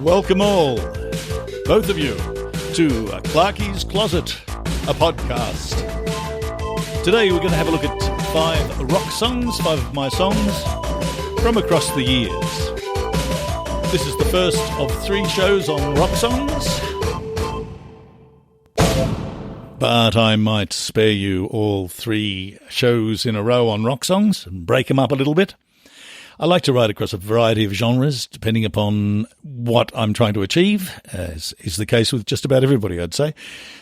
Welcome all, both of you, to Clarky's Closet, a podcast. Today we're going to have a look at 5 rock songs, 5 of my songs from across the years. This is the first of 3 shows on rock songs, but I might spare you all 3 shows in a row on rock songs and break them up a little bit. I like to write across a variety of genres, depending upon what I'm trying to achieve, as is the case with just about everybody, I'd say.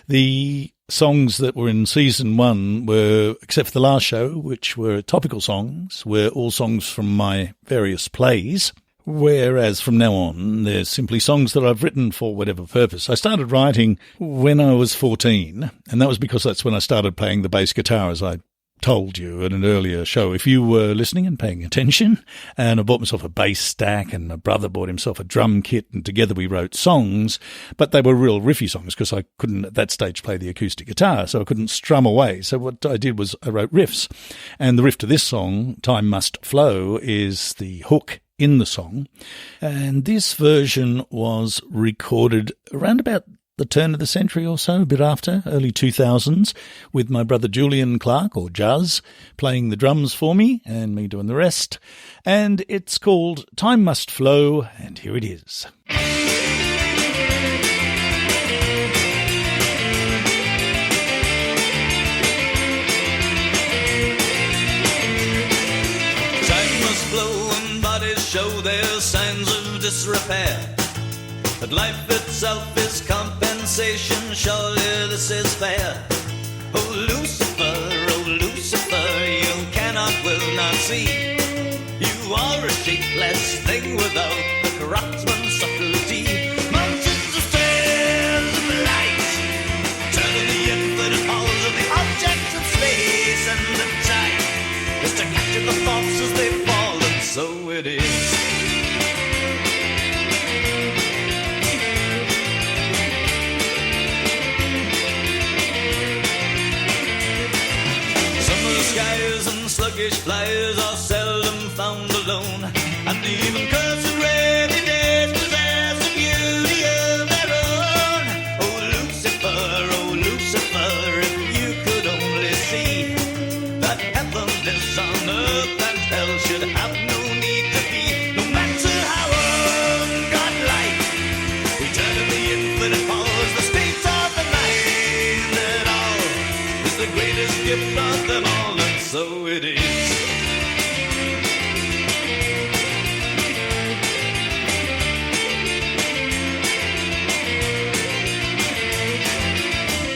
The songs that were in Season 1 were, except for the last show, which were topical songs, were all songs from my various plays, whereas from now on, they're simply songs that I've written for whatever purpose. I started writing when I was 14, and that was because that's when I started playing the bass guitar, as I told you in an earlier show. If you were listening and paying attention, and I bought myself a bass stack, and my brother bought himself a drum kit, and together we wrote songs, but they were real riffy songs because I couldn't at that stage play the acoustic guitar, so I couldn't strum away. So what I did was I wrote riffs, and the riff to this song, Time Must Flow, is the hook in the song, and this version was recorded around about the turn of the century or so, a bit after, early 2000s, with my brother Julian Clark, or Juz, playing the drums for me and me doing the rest. And it's called Time Must Flow, and here it is. Time must flow and bodies show their signs of disrepair. But life itself is compensation, surely this is fair. Oh Lucifer, you cannot, will not see. You are a shapeless thing without the craftsman's subtlety. Mountains of stairs of light, turning the infinite halls of the objects of space and the time is to capture the thoughts as they fall, and so it is. Skies and sluggish flyers are seldom found alone, and even cursed rainy days possess a beauty of their own. Oh Lucifer, if you could only see that heaven is on earth and hell should have no need to be. No matter how ungodlike, we turn to the infinite powers, the state of the mind, and all is the greatest gift of them all. So it is.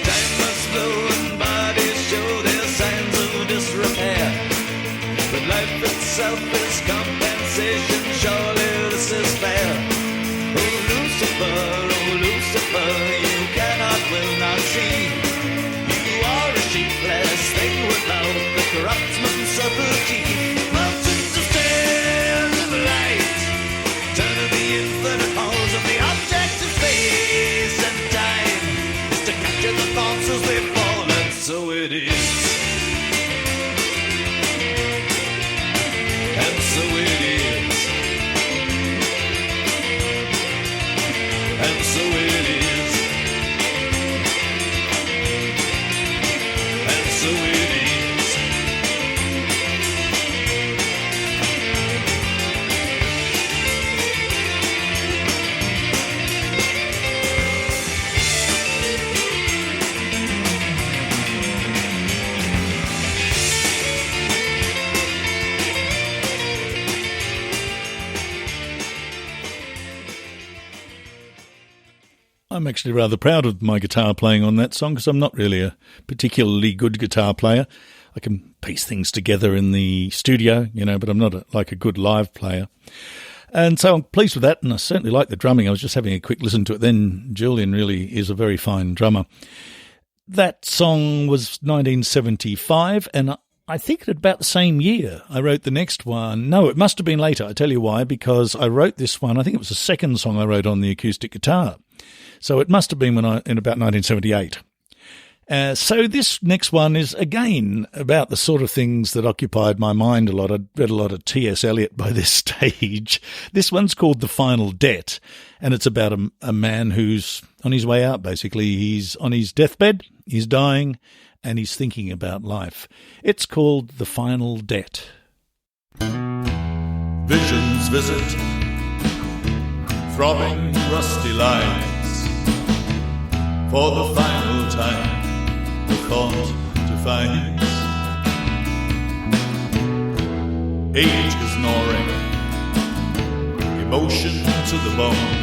Time must flow and bodies show their signs of disrepair. But life itself is compensation, surely this is fair. Oh Lucifer, you cannot, will not see. You are a shapeless thing without the craftsman's subtlety. Mountains of stairs of light, turning the infinite halls of the objects of space and time is to capture the thoughts as they fall, and so it is. And so it is. And so it is. And so it is. I'm actually rather proud of my guitar playing on that song because I'm not really a particularly good guitar player. I can piece things together in the studio, but I'm not like a good live player. And so I'm pleased with that, and I certainly like the drumming. I was just having a quick listen to it then. Julian really is a very fine drummer. That song was 1975, and I think at about the same year I wrote the next one. No, it must have been later. I tell you why, because I wrote this one, I think it was the second song I wrote on the acoustic guitar. So it must have been in about 1978. So this next one is, again, about the sort of things that occupied my mind a lot. I'd read a lot of T.S. Eliot by this stage. This one's called The Final Debt, and it's about a man who's on his way out, basically. He's on his deathbed, he's dying, and he's thinking about life. It's called The Final Debt. Visions visit, throbbing rusty lines, for the final time. The thought defines. Age is gnawing, emotion to the bone.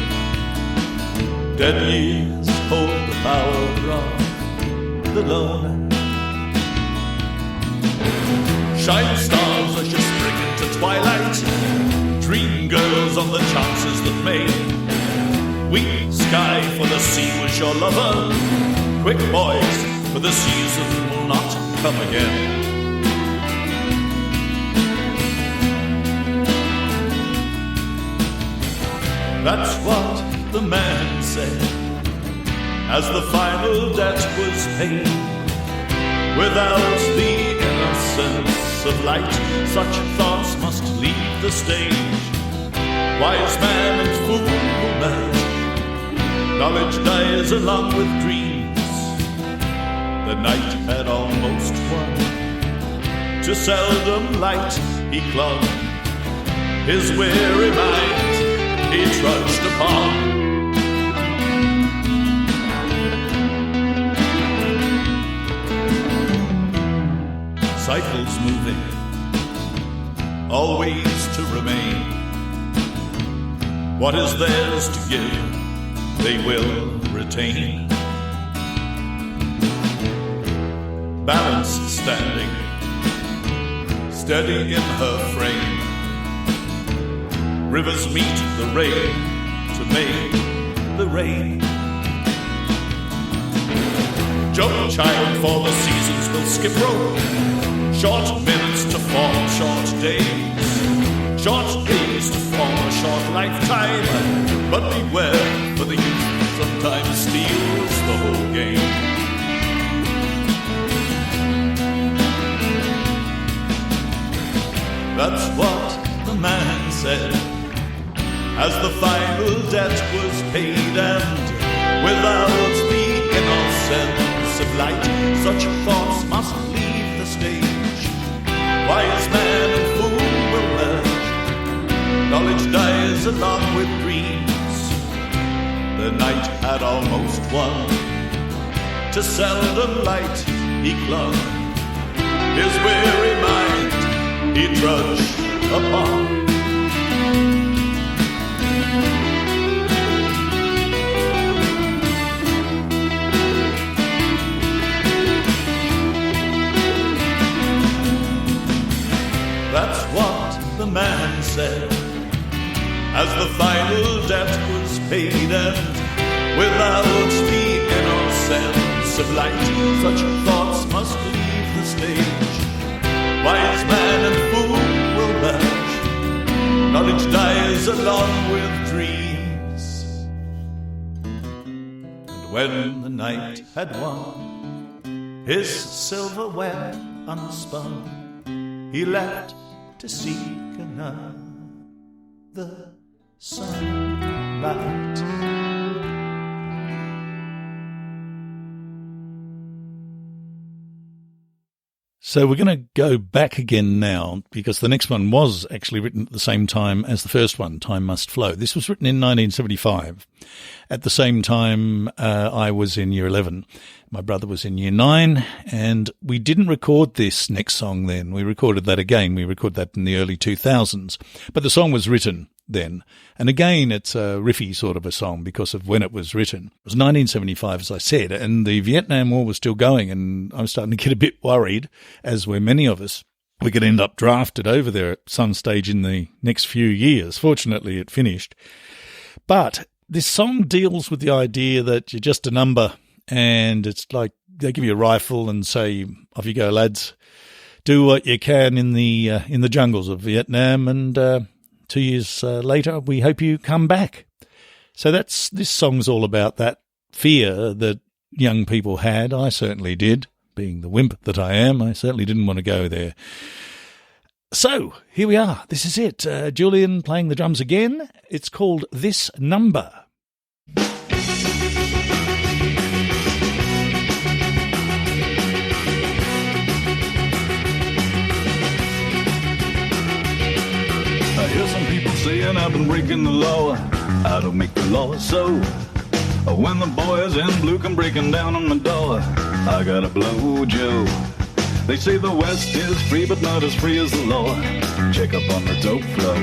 Dead years hold the power of the lone. Shine stars as you spring into twilight. Dream girls on the chances that may. Weep sky, for the sea was your lover. Quick boys, for the season will not come again. That's what the man said as the final debt was paid. Without the innocence of light, such thoughts must leave the stage. Wise man and fool merge. Knowledge dies along with dreams. The night had almost won. To seldom light he clung. His weary mind he trudged upon. Cycles moving, always to remain. What is theirs to give, they will retain. Balance standing, steady in her frame. Rivers meet the rain to make the rain. Jump, child, for the seasons will skip rope. Short minutes to form short days. Short days to form a short lifetime. But beware, for the youth sometimes steals the whole game. That's what the man said as the final debt was paid, and without the innocence of light, such thoughts must leave the stage. Wise man and fool will merge. Knowledge dies along with dreams. The night had almost won. To seldom light he clung. His weary mind he trudged upon. That's what the man said as the final debt was paid, and without the innocence of light, such thoughts must leave the stage. Wise man and fool will merge. Knowledge dies along with dreams. And when the night had won, his silver web unspun, he left to seek another sunlight. So we're going to go back again now, because the next one was actually written at the same time as the first one, Time Must Flow. This was written in 1975. At the same time, I was in Year 11. My brother was in Year 9, and we didn't record this next song then. We recorded that again. We recorded that in the early 2000s. But the song was written then. And again, it's a riffy sort of a song because of when it was written. It was 1975, as I said, and the Vietnam War was still going, and I'm starting to get a bit worried, as were many of us. We could end up drafted over there at some stage in the next few years. Fortunately, it finished. But this song deals with the idea that you're just a number, and it's like they give you a rifle and say, off you go, lads. Do what you can in the jungles of Vietnam, and 2 years later, we hope you come back. So this song's all about that fear that young people had. I certainly did. Being the wimp that I am, I certainly didn't want to go there. So, here we are. This is it. Julian playing the drums again. It's called This Number. I hear some people saying I've been breaking the law. I don't make the law so. When the boys in blue come breaking down on my door, I gotta blow Joe. They say the West is free, but not as free as the law. Check up on the dope flow.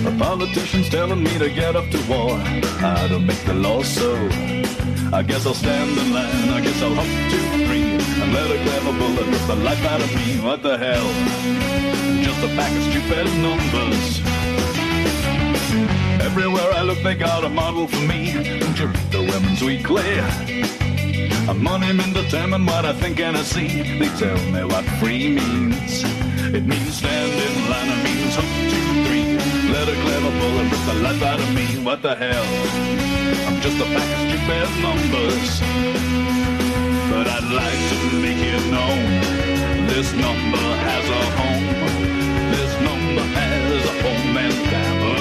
The politicians telling me to get up to war. I don't make the law so. I guess I'll stand in line. I guess I'll hop 2, 3 and let a clever bullet rip the life out of me. What the hell? Just a pack of stupid numbers. Everywhere I look, they got a model for me. Don't you read the Women's Weekly? Money men determine what I think and I see. They tell me what free means. It means stand in line. It means hop 2, 3. Let a clever bullet rip the life out of me. What the hell? I'm just a pack of stupid numbers. But I'd like to make it known. This number has a home. This number has a home and family.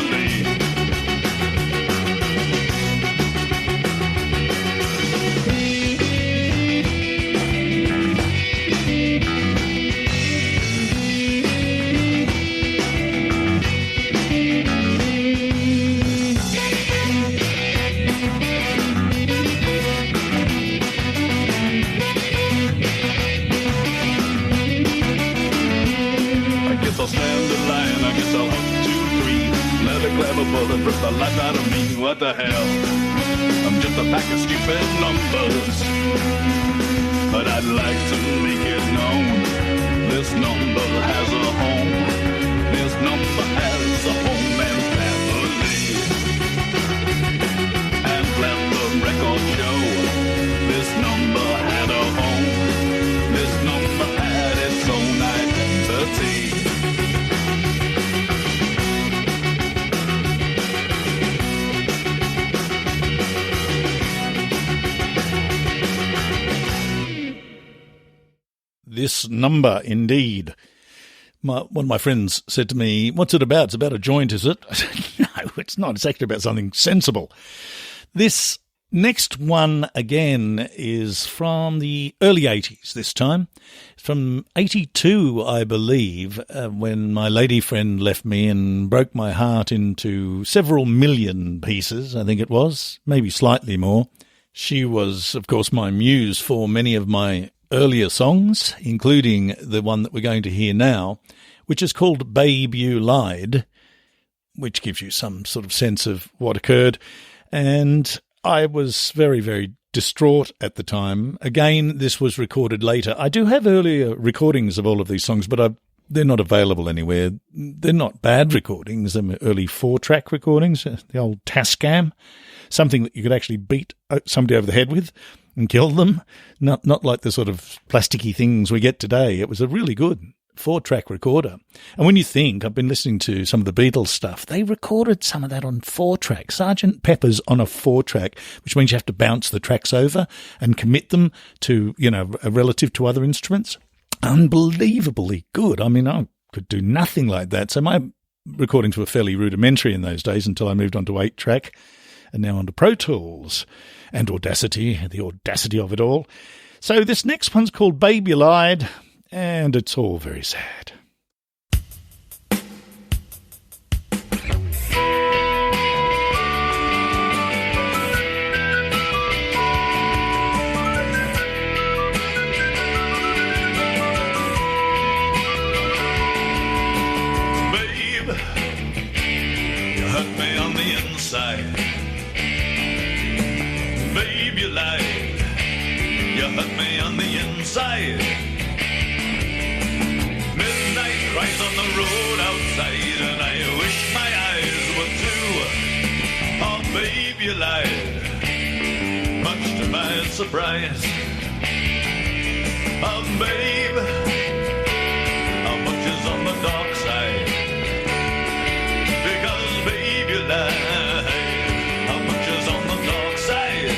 I'll stand in line, I guess I'll hop 2, 3. Let a clever bullet rip the life out of me. What the hell? I'm just a pack of stupid numbers. But I'd like to make it known. This number has a home. This number has a home and family. And let the record show. This number had a home. This number had its own identity. This number, indeed. One of my friends said to me, "What's it about? It's about a joint, is it?" I said, "No, it's not. It's actually about something sensible." This next one, again, is from the early 80s this time. From 82, I believe, when my lady friend left me and broke my heart into several million pieces, I think it was, maybe slightly more. She was, of course, my muse for many of my earlier songs, including the one that we're going to hear now, which is called Babe You Lied, which gives you some sort of sense of what occurred. And I was very, very distraught at the time. Again, this was recorded later. I do have earlier recordings of all of these songs, but they're not available anywhere. They're not bad recordings. They're early 4-track recordings, the old Tascam, something that you could actually beat somebody over the head with and kill them. Not like the sort of plasticky things we get today. It was a really good 4-track recorder. And when you think, I've been listening to some of the Beatles stuff, they recorded some of that on 4-track. Sgt. Pepper's on a 4-track, which means you have to bounce the tracks over and commit them to, relative to other instruments. Unbelievably good. I mean, I could do nothing like that. So my recordings were fairly rudimentary in those days until I moved on to 8-track and now on to Pro Tools and Audacity, the audacity of it all. So this next one's called Babe You Lied, and it's all very sad. Babe, you hurt me on the inside. Babe, you lied. You hurt me on the inside. Midnight cries on the road outside, and I wish my eyes were too. Oh, babe, you lied, much to my surprise. Oh, babe, how much is on the dark side? Because, babe, you lied, how much is on the dark side?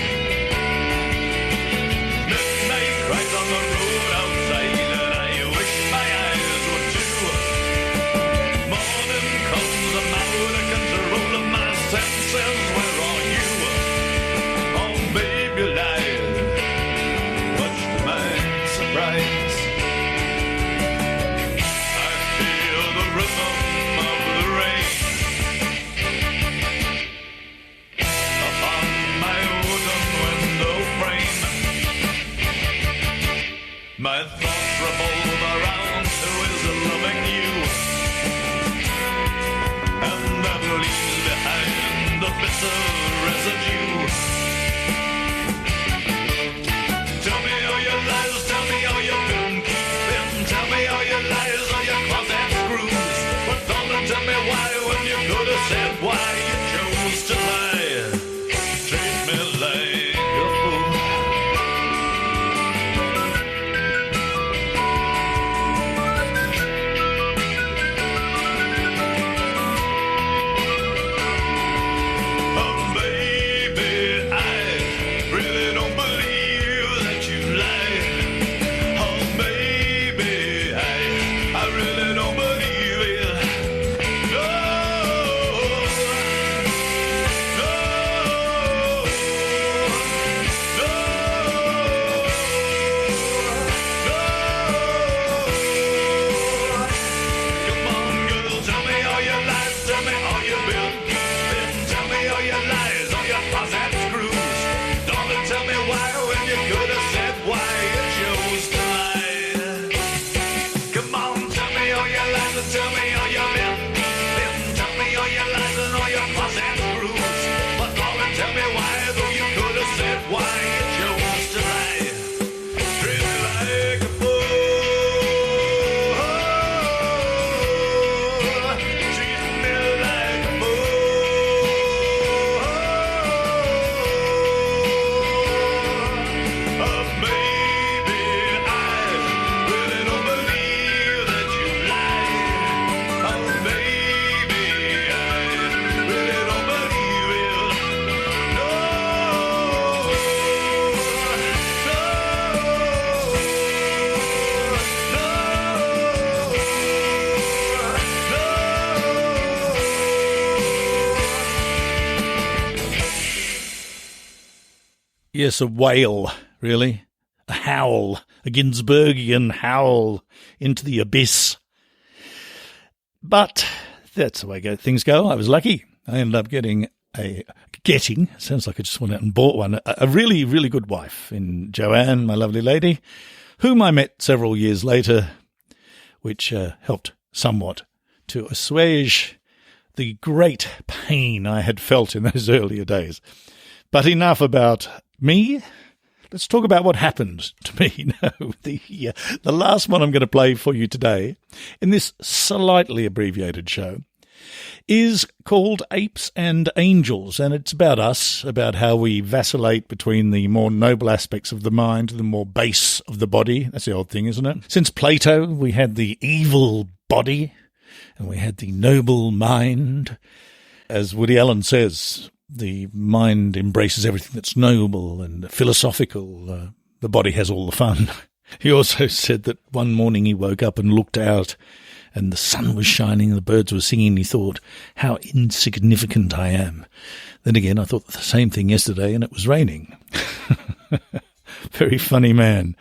leaves behind the bitter residue. Tell me all your lies, tell me all you've been keeping. Tell me all your lies, all your closet screws. But don't tell me why when you could have said why you chose to lie. Treat me like a fool. Oh baby, I really don't believe that you lie. Oh baby, I really don't believe it. No, no, no, no. Come on, girl, tell me all your lies, tell me all you've been keeping. Tell me all your lies, all your closet screws. Don't tell me why when you could have said why you chose to lie. Come on, tell me all your lies and tell me all you've been keeping. Tell me all your lies and all your closet screws. But don't tell me why, though you could have said why you chose to lie. Treat me like a fool. Treat me like a fool. Oh, baby, I really don't believe that you lie. Oh, baby, I really don't believe it. No, Yes, a wail, really. A howl, a Ginsbergian howl into the abyss. But that's the way things go. I was lucky. I ended up getting, sounds like I just went out and bought one, a really, really good wife in Joanne, my lovely lady, whom I met several years later, which helped somewhat to assuage the great pain I had felt in those earlier days. But enough about me. Let's talk about what happened to me. No, the last one I'm going to play for you today in this slightly abbreviated show is called Apes and Angels, and it's about us, about how we vacillate between the more noble aspects of the mind and the more base of the body. That's the old thing, isn't it? Since Plato, we had the evil body and we had the noble mind. As Woody Allen says, the mind embraces everything that's noble and philosophical. The body has all the fun. He also said that one morning he woke up and looked out and the sun was shining and the birds were singing. He thought, how insignificant I am. Then again, I thought the same thing yesterday and it was raining. Very funny man.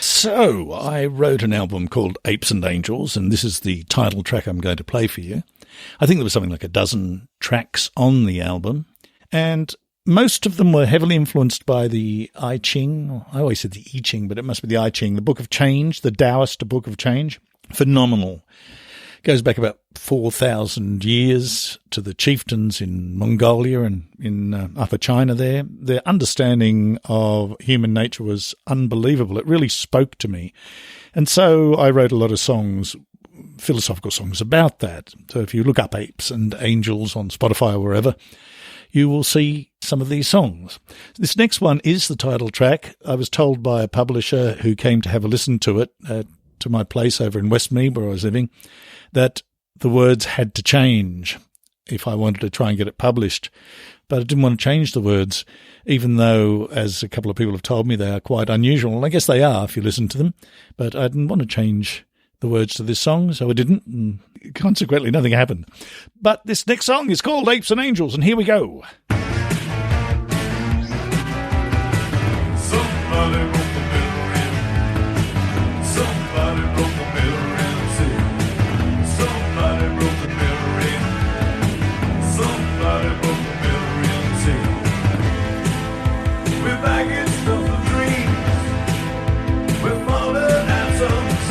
So I wrote an album called Apes and Angels, and this is the title track I'm going to play for you. I think there was something like a dozen tracks on the album, and most of them were heavily influenced by the I Ching. I always said the I Ching, but it must be the I Ching, the Book of Change, the Taoist Book of Change. Phenomenal. Goes back about 4,000 years to the chieftains in Mongolia and in Upper China there. Their understanding of human nature was unbelievable. It really spoke to me. And so I wrote a lot of songs, philosophical songs about that. So if you look up Apes and Angels on Spotify or wherever, you will see some of these songs. This next one is the title track. I was told by a publisher who came to have a listen to it to my place over in Westmead where I was living, that the words had to change if I wanted to try and get it published. But I didn't want to change the words, even though, as a couple of people have told me, they are quite unusual. And I guess they are if you listen to them. But I didn't want to change the words to this song, so I didn't. And consequently, nothing happened. But this next song is called Apes and Angels, and here we go. Somebody broke the middle in. Somebody broke the middle in. Somebody broke the middle in. Somebody broke the middle in. We're baggage stuff of dreams. We're fallen atoms.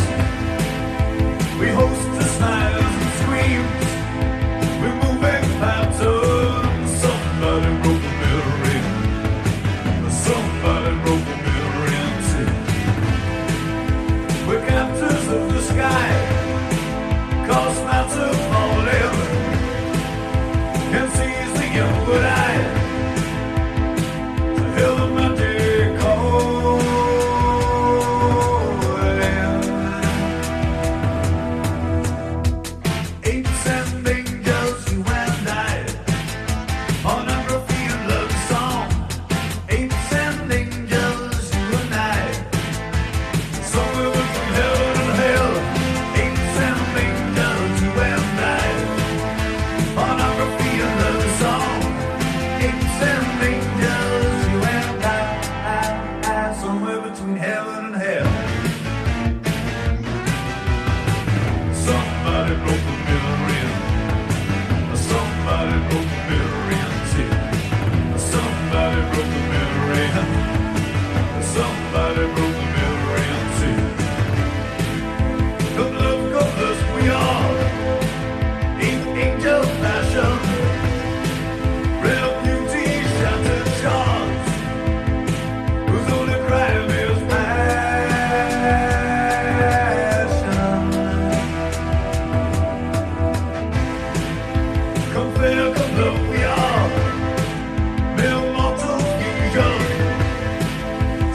We host the smiles and screams. We're moving fast. Cross mountains falling, can see the young eye. The hill of my dear calling. Apes and angels, you and I, on a graffiti and love song. Apes and angels, you and I, somewhere between heaven and hell. Apes and angels, you and I, on a graffiti and love song. Apes and angels, you and I, somewhere between heaven and hell. Somebody broke the mirror in. Somebody broke the mirror in. See, somebody broke the mirror in. Somebody broke the mirror in. See, come love us, we are in angel fashion. Real beauty, shattered shards, whose only crime is passion. Come fair, come love, we are mere mortal fusion.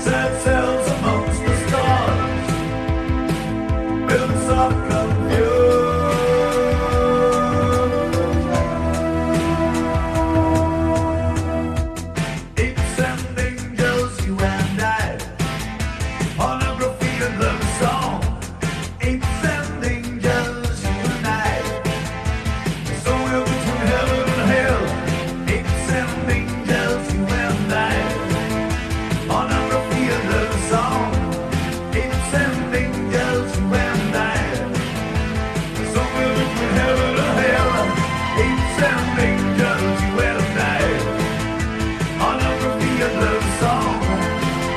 Sad cells amongst the stars, bills of confusion. Apes and angels, you and I, on a graffiti and love song. Apes and angels, you and I, somewhere between heaven and hell. Apes and angels, you and I, on a graffiti and love song. Apes and angels, you and I, somewhere between heaven and hell. Apes and angels, you and I, on a graffiti and love song.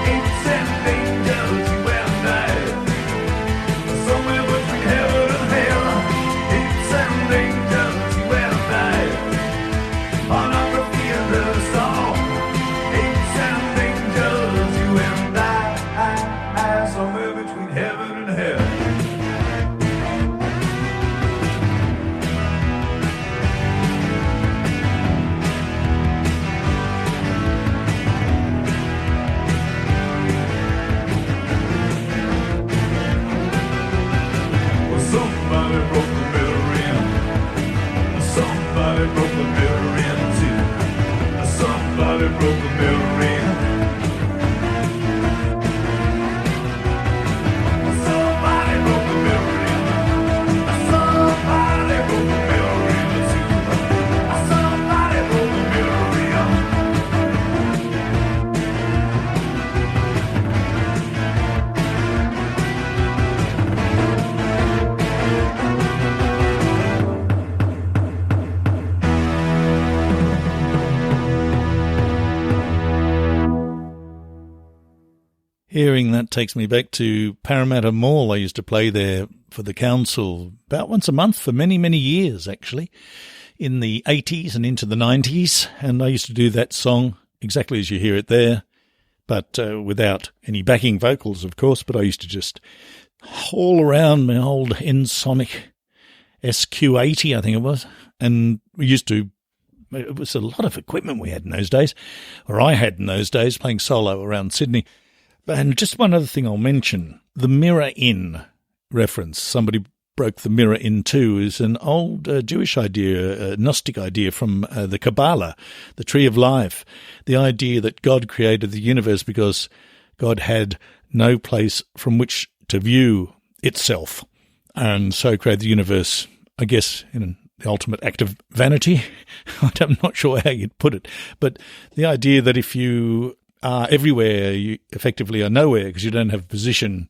Apes and angels, you and I, somewhere between heaven and hell. Apes and angels, you and I, on a graffiti and love song. Apes and angels, you and I, somewhere between heaven and hell. Well, somebody broke the mirror in. Somebody broke the mirror in. See, somebody broke the mirror in. Somebody broke the mirror in. Somebody broke the mirror in. See, somebody broke the mirror in. Hearing that takes me back to Parramatta Mall. I used to play there for the council about once a month for many, many years, actually, in the 80s and into the 90s. And I used to do that song exactly as you hear it there, but without any backing vocals, of course. But I used to just haul around my old Ensoniq SQ80, I think it was. And we used to, it was a lot of equipment we had in those days, or I had in those days, playing solo around Sydney. And just one other thing I'll mention, the mirror in reference, somebody broke the mirror in too, is an old Jewish idea, Gnostic idea from the Kabbalah, the Tree of Life, the idea that God created the universe because God had no place from which to view itself, and so created the universe, I guess, in the ultimate act of vanity. I'm not sure how you'd put it, but the idea that if you are everywhere, you effectively are nowhere because you don't have a position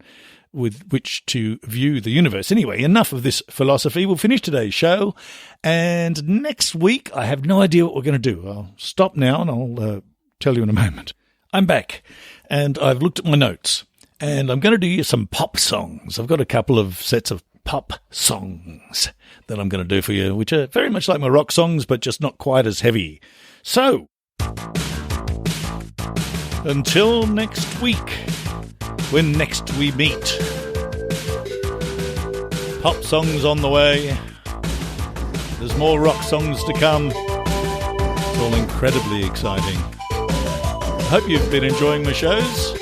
with which to view the universe. Anyway, enough of this philosophy. We'll finish today's show, and next week I have no idea what we're going to do. I'll stop now and I'll tell you in a moment. I'm back, and I've looked at my notes, and I'm going to do you some pop songs. I've got a couple of sets of pop songs that I'm going to do for you, which are very much like my rock songs, but just not quite as heavy. So, until next week, when next we meet, Pop songs on the way. There's more rock songs to come. It's all incredibly exciting. I hope you've been enjoying the shows.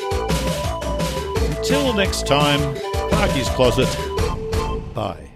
Until next time, Clarky's Closet. Bye.